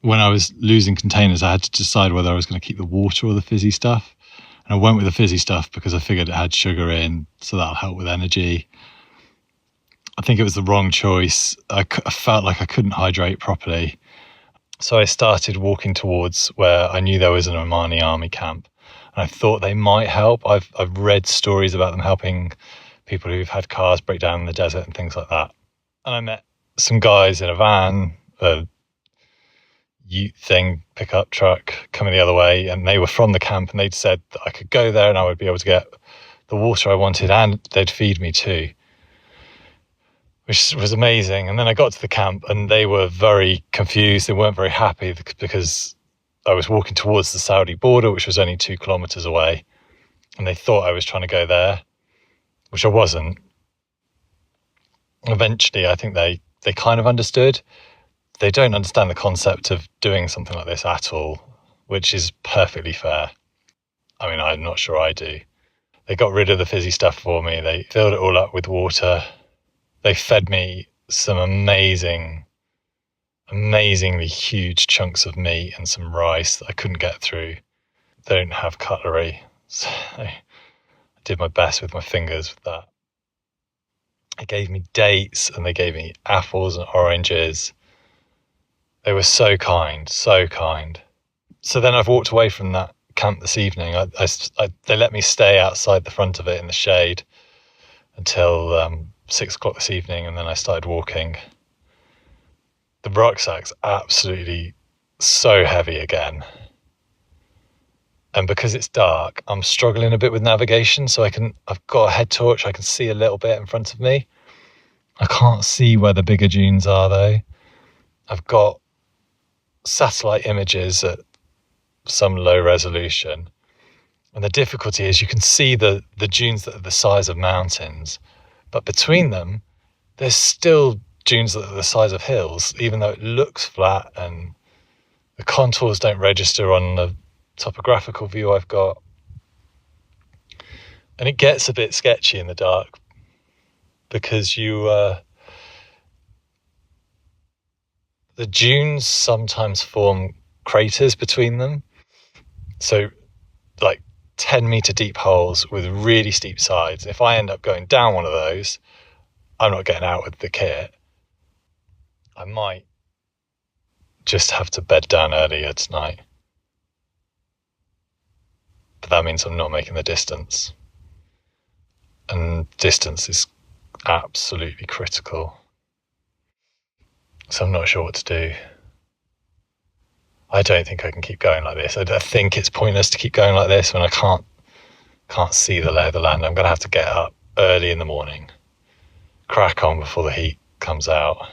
when I was losing containers, I had to decide whether I was going to keep the water or the fizzy stuff. And I went with the fizzy stuff because I figured it had sugar in, so that'll help with energy. I think it was the wrong choice. I felt like I couldn't hydrate properly. So I started walking towards where I knew there was an Omani army camp. And I thought they might help. I've read stories about them helping people who've had cars break down in the desert and things like that. And I met some guys in a van, a ute thing, pickup truck, coming the other way, and they were from the camp, and they'd said that I could go there and I would be able to get the water I wanted, and they'd feed me too, which was amazing. And then I got to the camp and they were very confused. They weren't very happy because I was walking towards the Saudi border, which was only 2 kilometres away, and they thought I was trying to go there, which I wasn't. Eventually, I think they kind of understood. They don't understand the concept of doing something like this at all, which is perfectly fair. I mean, I'm not sure I do. They got rid of the fizzy stuff for me. They filled it all up with water. They fed me some amazingly huge chunks of meat and some rice that I couldn't get through. They don't have cutlery, so I did my best with my fingers with that. They gave me dates and they gave me apples and oranges. They were so kind, so kind. So then I've walked away from that camp this evening. They let me stay outside the front of it in the shade until 6 o'clock this evening, and then I started walking. The rucksack's absolutely so heavy again. And because it's dark, I'm struggling a bit with navigation. So I've got a head torch. I can see a little bit in front of me. I can't see where the bigger dunes are though. I've got satellite images at some low resolution. And the difficulty is you can see the dunes that are the size of mountains, but between them, there's still dunes that are the size of hills, even though it looks flat and the contours don't register on the topographical view I've got. And it gets a bit sketchy in the dark because the dunes sometimes form craters between them. So like 10-meter deep holes with really steep sides. If I end up going down one of those, I'm not getting out with the kit. I might just have to bed down earlier tonight. But that means I'm not making the distance. And distance is absolutely critical. So I'm not sure what to do. I don't think I can keep going like this. I think it's pointless to keep going like this when I can't see the lay of the land. I'm going to have to get up early in the morning, crack on before the heat comes out,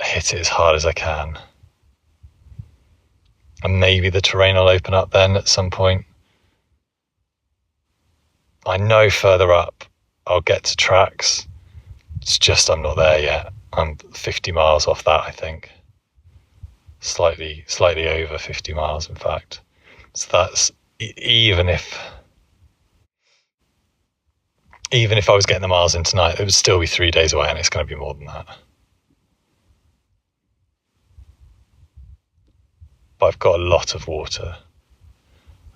hit it as hard as I can. And maybe the terrain will open up then at some point. I know further up I'll get to tracks. It's just I'm not there yet. I'm 50 miles off that, I think. Slightly over 50 miles, in fact. So that's even if I was getting the miles in tonight, it would still be 3 days away, and it's going to be more than that. But I've got a lot of water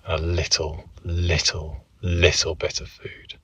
and a little bit of food.